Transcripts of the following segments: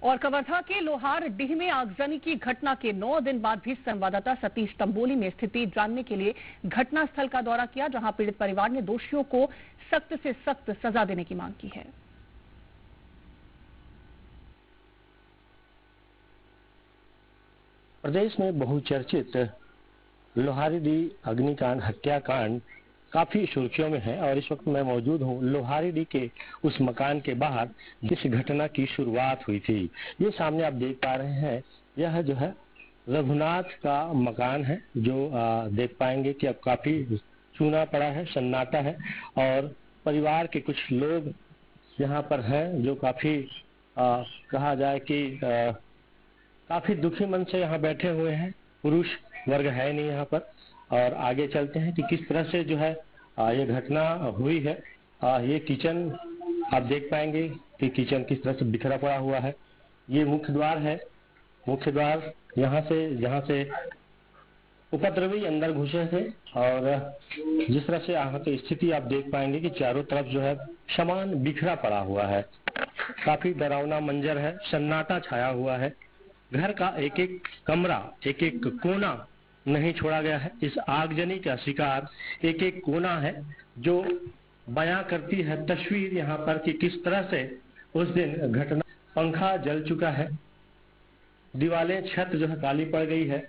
और कवर्धा के लोहारडीह में आगजनी की घटना के 9 दिन बाद भी संवाददाता सतीश तंबोली ने स्थिति जानने के लिए घटनास्थल का दौरा किया, जहां पीड़ित परिवार ने दोषियों को सख्त से सख्त सजा देने की मांग की है। प्रदेश में बहुचर्चित लोहारडीह अग्निकांड हत्याकांड काफी सुर्खियों में है और इस वक्त मैं मौजूद हूँ लोहारडीह के उस मकान के बाहर जिस घटना की शुरुआत हुई थी। ये सामने आप देख पा रहे हैं, यह जो है रघुनाथ का मकान है, जो देख पाएंगे कि अब काफी चूना पड़ा है, सन्नाटा है और परिवार के कुछ लोग यहाँ पर हैं जो काफी कहा जाए कि काफी दुखी मन से यहाँ बैठे हुए हैं। पुरुष वर्ग है नहीं यहाँ पर। और आगे चलते हैं कि किस तरह से जो है ये घटना हुई है। ये किचन आप देख पाएंगे कि किचन किस तरह से बिखरा पड़ा हुआ है। ये मुख्य द्वार है, मुख्य द्वार जहाँ से उपद्रवी अंदर घुसे थे और जिस तरह से यहाँ की स्थिति आप देख पाएंगे कि चारों तरफ जो है सामान बिखरा पड़ा हुआ है। काफी डरावना मंजर है, सन्नाटा छाया हुआ है। घर का एक एक कमरा, एक एक कोना नहीं छोड़ा गया है। इस आगजनी का शिकार एक एक कोना है, जो बयां करती है तस्वीर यहाँ पर कि किस तरह से उस दिन घटना। पंखा जल चुका है, दीवारें, छत जो है काली पड़ गई है।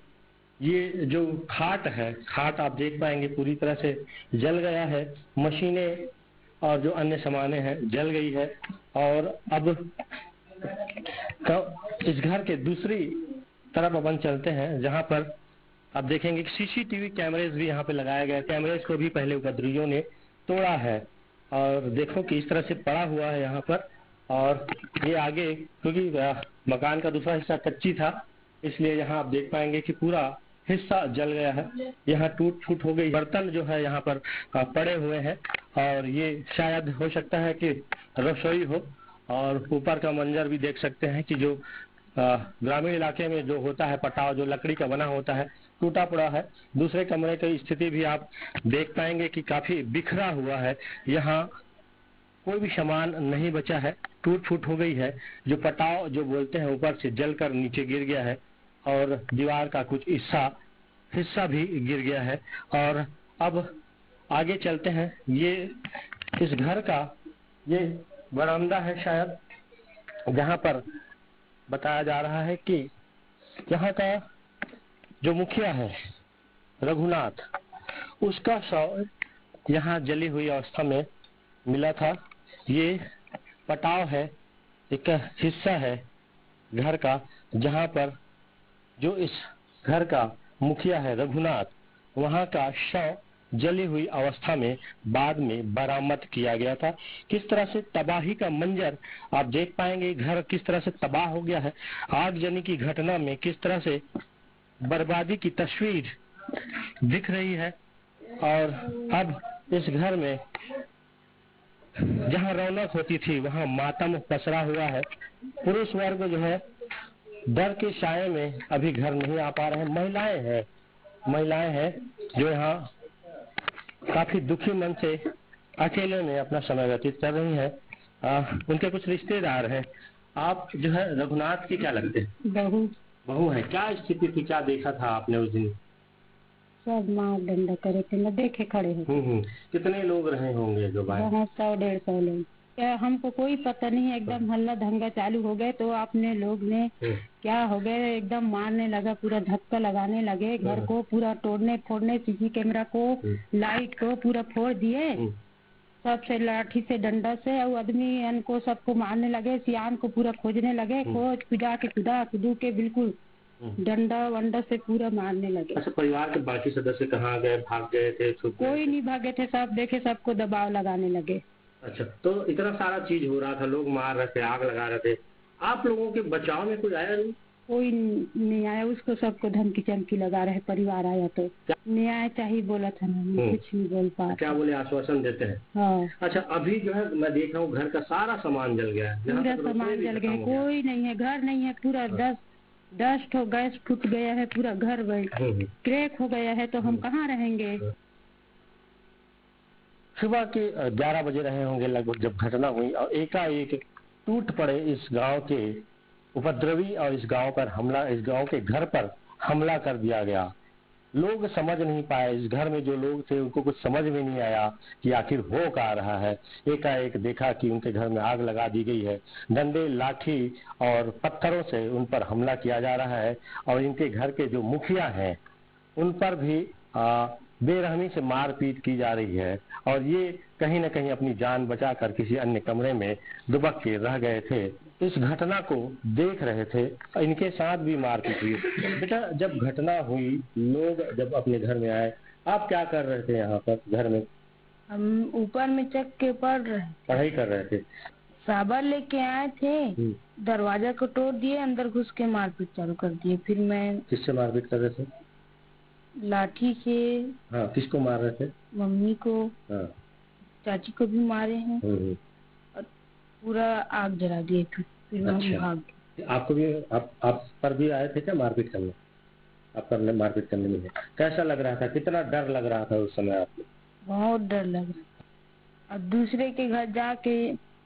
ये जो खाट है, खाट आप देख पाएंगे पूरी तरह से जल गया है। मशीनें और जो अन्य सामानें हैं जल गई है। और अब इस घर के दूसरी तरफ अपन चलते हैं, जहां पर आप देखेंगे कि सीसीटीवी कैमरेज भी यहाँ पे लगाए गए। कैमरेज को भी पहले उपद्रवियों ने तोड़ा है और देखो कि इस तरह से पड़ा हुआ है यहाँ पर। और ये आगे क्योंकि मकान का दूसरा हिस्सा कच्ची था, इसलिए यहाँ आप देख पाएंगे कि पूरा हिस्सा जल गया है। यहाँ टूट फूट हो गई, बर्तन जो है यहाँ पर पड़े हुए हैं और ये शायद हो सकता है कि रसोई हो। और ऊपर का मंजर भी देख सकते हैं कि जो ग्रामीण इलाके में जो होता है पटाव, जो लकड़ी का बना होता है, टूटा पड़ा है। दूसरे कमरे की स्थिति भी आप देख पाएंगे कि काफी बिखरा हुआ है। यहाँ कोई भी सामान नहीं बचा है, टूट फूट हो गई है। जो पटाव जो बोलते हैं ऊपर से जलकर नीचे गिर गया है और दीवार का कुछ हिस्सा भी गिर गया है। और अब आगे चलते हैं। ये इस घर का ये बरामदा है शायद, जहाँ पर बताया जा रहा है कि यहाँ का जो मुखिया है रघुनाथ, उसका शव यहाँ जली हुई अवस्था में मिला था। ये पटाव है, एक हिस्सा है घर का, जहाँ पर जो इस घर का मुखिया है रघुनाथ, वहाँ का शव जली हुई अवस्था में बाद में बरामद किया गया था। किस तरह से तबाही का मंजर आप देख पाएंगे, घर किस तरह से तबाह हो गया है। आगजनी की घटना में किस तरह से बर्बादी की तस्वीर दिख रही है। और अब इस घर में जहां रौनक होती थी वहां मातम पसरा हुआ है। पुरुष वर्ग जो है डर के साये में अभी घर नहीं आ पा रहे हैं। महिलाएं हैं जो यहाँ काफी दुखी मन से अकेले में अपना समय व्यतीत कर रही हैं। उनके कुछ रिश्तेदार हैं। आप जो है रघुनाथ की क्या लगते हैं? बहू है। क्या स्थिति थी, क्या देखा था आपने उस दिन? सब मार डंडा करे थे, न देखे खड़े हैं। कितने लोग रहे होंगे जो भाई? 100-150 लोग। क्या हमको कोई पता नहीं है। एकदम हल्ला धंगा चालू हो गए तो अपने लोग ने क्या हो गए, एकदम मारने लगा, पूरा धक्का लगाने लगे। घर को पूरा तोड़ने फोड़ने, सीसी कैमरा को, लाइट को पूरा फोड़ दिए। सबसे लाठी से, डंडा से, और आदमी को सबको मारने लगे। सियान को पूरा खोजने लगे, खोज कुदा के बिल्कुल डंडा वंडा से पूरा मारने लगे। अच्छा, परिवार के बाकी सदस्य कहाँ गए? भाग गए थे? कोई नहीं भागे थे, सब देखे, सबको दबाव लगाने लगे। अच्छा, तो इतना सारा चीज हो रहा था, लोग मार रहे थे, आग लगा रहे थे, आप लोगों के बचाव में कोई आया नहीं? कोई नहीं आया, उसको सबको धमकी चमकी लगा रहे। परिवार आया तो न्याय चाहिए बोला था ना, कुछ नहीं बोल पा। क्या बोले? आश्वासन देते हैं। हाँ। अच्छा, अभी जो है मैं देख रहा हूँ घर का सारा सामान जल गया है। पूरा सामान जल गया, कोई नहीं है, घर नहीं है, पूरा डस्ट हो, गैस फूट गया है, पूरा घर क्रैक हो गया है, तो हम कहाँ रहेंगे? सुबह के 11 बजे रहे होंगे लगभग जब घटना हुई और एकाएक टूट पड़े इस गांव के उपद्रवी और इस गांव के घर पर हमला कर दिया गया। लोग समझ नहीं पाए, इस घर में जो लोग थे उनको कुछ समझ में नहीं आया कि आखिर हो क्या रहा है। एकाएक देखा कि उनके घर में आग लगा दी गई है। डंडे, लाठी और पत्थरों से उन पर हमला किया जा रहा है और इनके घर के जो मुखिया हैं उन पर भी बेरहमी से मारपीट की जा रही है और ये कहीं न कहीं अपनी जान बचाकर किसी अन्य कमरे में दुबक के रह गए थे। इस घटना को देख रहे थे, इनके साथ भी मारपीट हुई। बेटा, जब घटना हुई, लोग जब अपने घर में आए, आप क्या कर रहे थे यहाँ पर घर में? हम ऊपर में चक के पढ़ाई कर रहे थे। साबर लेके आए थे, दरवाजा को तोड़ दिए, अंदर घुस के मारपीट चालू कर दिए। फिर मैं किससे मारपीट कर रहे थे? लाठी से। हाँ, किसको मार रहे थे? मम्मी को। हाँ। चाची को भी मारे हैं और पूरा आग जला दिए। फिर अच्छा। भाग। आपको भी आप पर भी आए थे क्या मारपीट करने? आप पर मारपीट करने में कैसा लग रहा था? कितना डर लग रहा था उस समय आपको? बहुत डर लग रहा था। अब दूसरे के घर जाके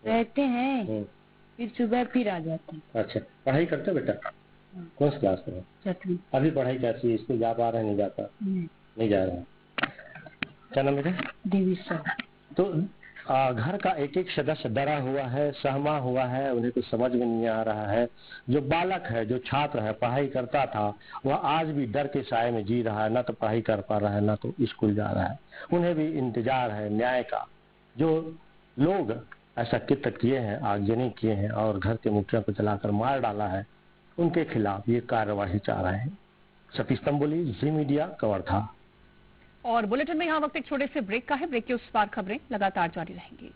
रहते हैं, फिर सुबह फिर आ जाते हैं। अच्छा, पढ़ाई करते बेटा? कौन सी क्लास में? 6वीं। अभी पढ़ाई कैसी है? स्कूल जा पा रहे? नहीं जाता? नहीं जा रहा। क्या नाम बेटा? दिविशा। तो घर का एक एक सदस्य डरा हुआ है, सहमा हुआ है, उन्हें कुछ समझ में नहीं आ रहा है। जो बालक है, जो छात्र है, पढ़ाई करता था, वह आज भी डर के साए में जी रहा है। ना तो पढ़ाई कर पा रहा है, ना तो स्कूल जा रहा है। उन्हें भी इंतजार है न्याय का। जो लोग ऐसा कृत्य किए हैं, आगजनी किए हैं और घर के मुखिया को जलाकर मार डाला है, उनके खिलाफ ये कार्यवाही चाह रहे हैं। सतीश तंबोली, जी मीडिया, कवर्धा। और बुलेटिन में यहाँ वक्त एक छोटे से ब्रेक का है। ब्रेक के उस पार खबरें लगातार जारी रहेंगी।